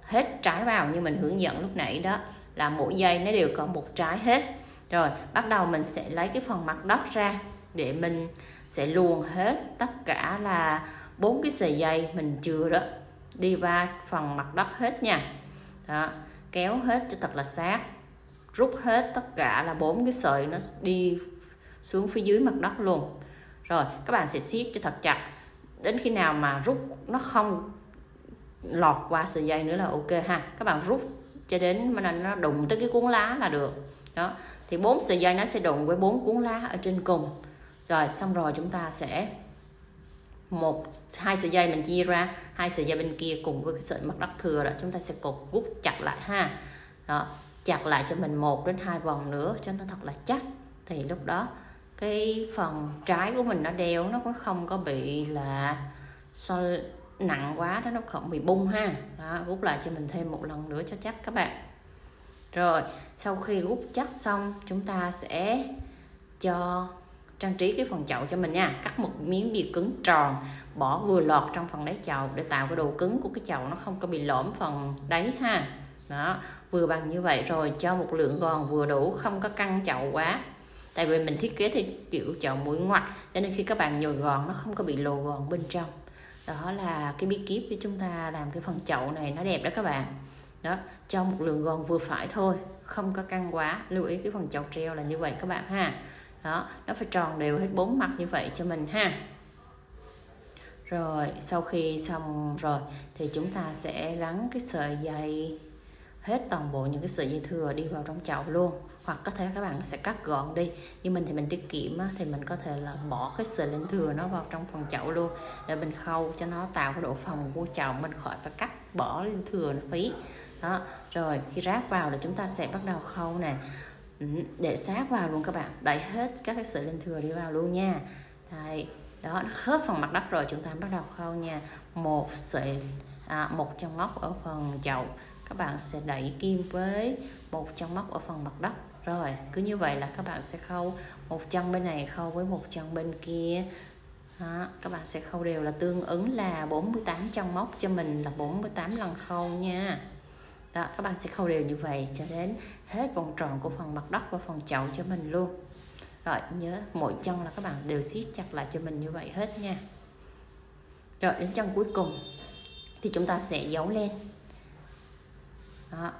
hết trái vào như mình hướng dẫn lúc nãy đó, là mỗi dây nó đều có một trái hết. Rồi, bắt đầu mình sẽ lấy cái phần mặt đất ra để mình sẽ luồn hết tất cả là 4 cái sợi dây mình chừa đó đi qua phần mặt đất hết nha. Đó, kéo hết cho thật là sát, rút hết tất cả là 4 cái sợi nó đi xuống phía dưới mặt đất luôn. Rồi các bạn sẽ siết cho thật chặt đến khi nào mà rút nó không lọt qua sợi dây nữa là ok ha. Các bạn rút cho đến mà nó đụng tới cái cuốn lá là được. Đó, thì 4 sợi dây nó sẽ đụng với 4 cuốn lá ở trên cùng. Rồi xong rồi chúng ta sẽ hai sợi dây mình chia ra, 2 sợi dây bên kia cùng với cái sợi mặt đất thừa đó, chúng ta sẽ cột rút chặt lại ha. Đó, chặt lại cho mình 1 đến 2 vòng nữa cho nó thật là chắc. Thì lúc đó cái phần trái của mình nó đeo nó cũng không có bị là nặng quá đó, nó không bị bung ha. Đó, rút lại cho mình thêm một lần nữa cho chắc các bạn. Rồi sau khi rút chắc xong chúng ta sẽ cho trang trí cái phần chậu cho mình nha. Cắt một miếng bìa cứng tròn, bỏ vừa lọt trong phần đáy chậu để tạo cái độ cứng của cái chậu, nó không có bị lõm phần đáy ha. Đó, vừa bằng như vậy. Rồi cho một lượng gòn vừa đủ, không có căng chậu quá. Tại vì mình thiết kế thì kiểu chậu mũi ngoặt, cho nên khi các bạn nhồi gòn nó không có bị lồ gòn bên trong. Đó là cái bí kíp để chúng ta làm cái phần chậu này nó đẹp đó các bạn. Đó, cho một lượng gòn vừa phải thôi, không có căng quá. Lưu ý cái phần chậu treo là như vậy các bạn ha. Đó, nó phải tròn đều hết 4 mặt như vậy cho mình ha. Rồi sau khi xong rồi thì chúng ta sẽ gắn cái sợi dây, hết toàn bộ những cái sợi dây thừa đi vào trong chậu luôn. Hoặc có thể các bạn sẽ cắt gọn đi, nhưng mình thì mình tiết kiệm á, thì mình có thể là bỏ cái sợi len thừa nó vào trong phần chậu luôn để mình khâu cho nó tạo cái độ phồng của chậu, mình khỏi phải cắt bỏ len thừa nó phí. Đó, rồi khi ráp vào là chúng ta sẽ bắt đầu khâu nè, để sát vào luôn các bạn, đẩy hết các cái sợi len thừa đi vào luôn nha. Đây, đó, nó khớp phần mặt đất rồi, chúng ta bắt đầu khâu nha. Một chân móc ở phần chậu, các bạn sẽ đẩy kim với một chân móc ở phần mặt đất. Rồi cứ như vậy là các bạn sẽ khâu một chân bên này khâu với một chân bên kia. Đó, các bạn sẽ khâu đều là tương ứng là 48 chân móc cho mình là 48 lần khâu nha. Đó, các bạn sẽ khâu đều như vậy cho đến hết vòng tròn của phần mặt đất và phần chậu cho mình luôn. Rồi nhớ mỗi chân là các bạn đều siết chặt lại cho mình như vậy hết nha. Rồi đến chân cuối cùng thì chúng ta sẽ giấu lên. Đó,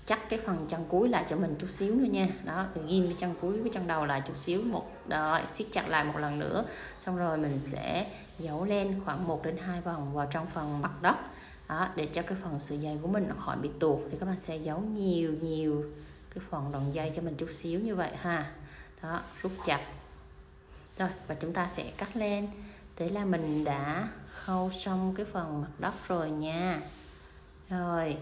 chắc cái phần chân cuối lại cho mình chút xíu nữa nha. Đó, ghim cái chân cuối với chân đầu lại chút xíu, đó, siết chặt lại một lần nữa. Xong rồi mình sẽ giấu lên khoảng 1 đến 2 vòng vào trong phần mặt đất. Đó, để cho cái phần sợi dây của mình nó khỏi bị tuột thì các bạn sẽ giấu nhiều cái phần đoạn dây cho mình chút xíu như vậy ha. Đó, rút chặt. Rồi và chúng ta sẽ cắt lên. Thế là mình đã khâu xong cái phần mặt đất rồi nha. Rồi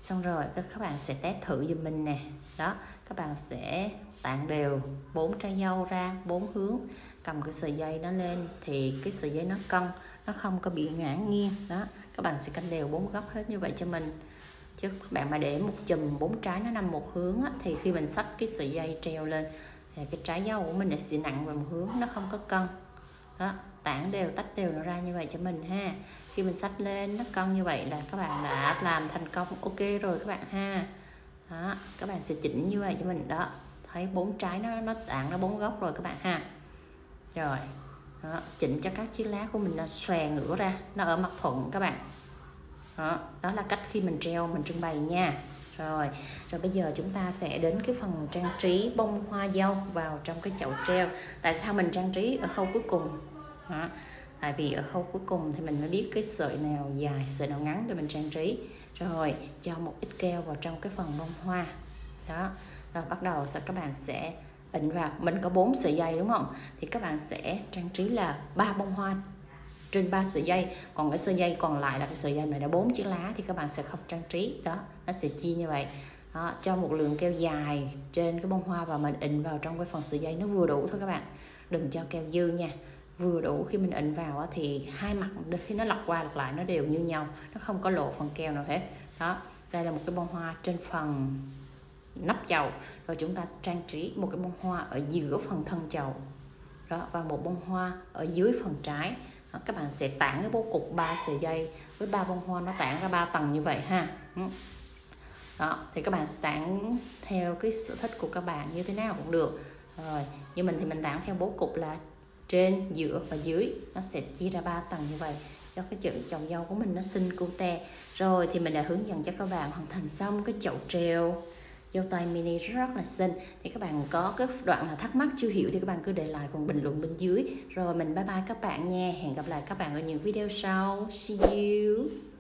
xong rồi các bạn sẽ test thử giùm mình nè. Đó, các bạn sẽ tản đều 4 trái dâu ra 4 hướng, cầm cái sợi dây nó lên thì cái sợi dây nó cân, nó không có bị ngã nghiêng. Đó, các bạn sẽ canh đều 4 góc hết như vậy cho mình. Chứ các bạn mà để một chùm 4 trái nó nằm một hướng á, thì khi mình xách cái sợi dây treo lên thì cái trái dâu của mình sẽ nặng về một hướng, nó không có cân. Đó, tản đều tách đều nó ra như vậy cho mình ha. Khi mình xách lên nó cân như vậy là các bạn đã làm thành công ok rồi các bạn ha. Đó, các bạn sẽ chỉnh như vậy cho mình. Đó, thấy 4 trái nó tản nó 4 góc rồi các bạn ha. Rồi đó, chỉnh cho các chiếc lá của mình nó xòe ngửa ra, nó ở mặt thuận các bạn. Đó là cách khi mình treo, mình trưng bày nha. Rồi bây giờ chúng ta sẽ đến cái phần trang trí bông hoa dâu vào trong cái chậu treo. Tại sao mình trang trí ở khâu cuối cùng? Đó, tại vì ở khâu cuối cùng thì mình mới biết cái sợi nào dài, sợi nào ngắn để mình trang trí. Rồi cho một ít keo vào trong cái phần bông hoa đó. Rồi bắt đầu các bạn sẽ ịn vào. Mình có 4 sợi dây đúng không, thì các bạn sẽ trang trí là 3 bông hoa trên 3 sợi dây, còn cái sợi dây còn lại là cái sợi dây mà đã 4 chiếc lá thì các bạn sẽ không trang trí đó, nó sẽ chia như vậy đó. Cho một lượng keo dài trên cái bông hoa và mình ịn vào trong cái phần sợi dây nó vừa đủ thôi các bạn, đừng cho keo dư nha, vừa đủ. Khi mình ịn vào thì hai mặt khi nó lật qua lật lại nó đều như nhau, nó không có lộ phần keo nào hết đó. Đây là một cái bông hoa trên phần nắp chậu, rồi chúng ta trang trí một cái bông hoa ở giữa phần thân chậu đó, và một bông hoa ở dưới phần trái đó. Các bạn sẽ tản cái bố cục 3 sợi dây với 3 bông hoa, nó tản ra 3 tầng như vậy ha. Đó, thì các bạn sẽ tản theo cái sở thích của các bạn như thế nào cũng được. Rồi, như mình thì mình tản theo bố cục là trên, giữa và dưới, nó sẽ chia ra 3 tầng như vậy. Do cái chữ chậu dâu của mình nó xinh cute. Rồi thì mình đã hướng dẫn cho các bạn hoàn thành xong cái chậu treo dâu tay mini rất là xinh. Thì các bạn có cái đoạn nào thắc mắc chưa hiểu thì các bạn cứ để lại phần bình luận bên dưới. Rồi mình bye bye các bạn nha. Hẹn gặp lại các bạn ở những video sau. See you.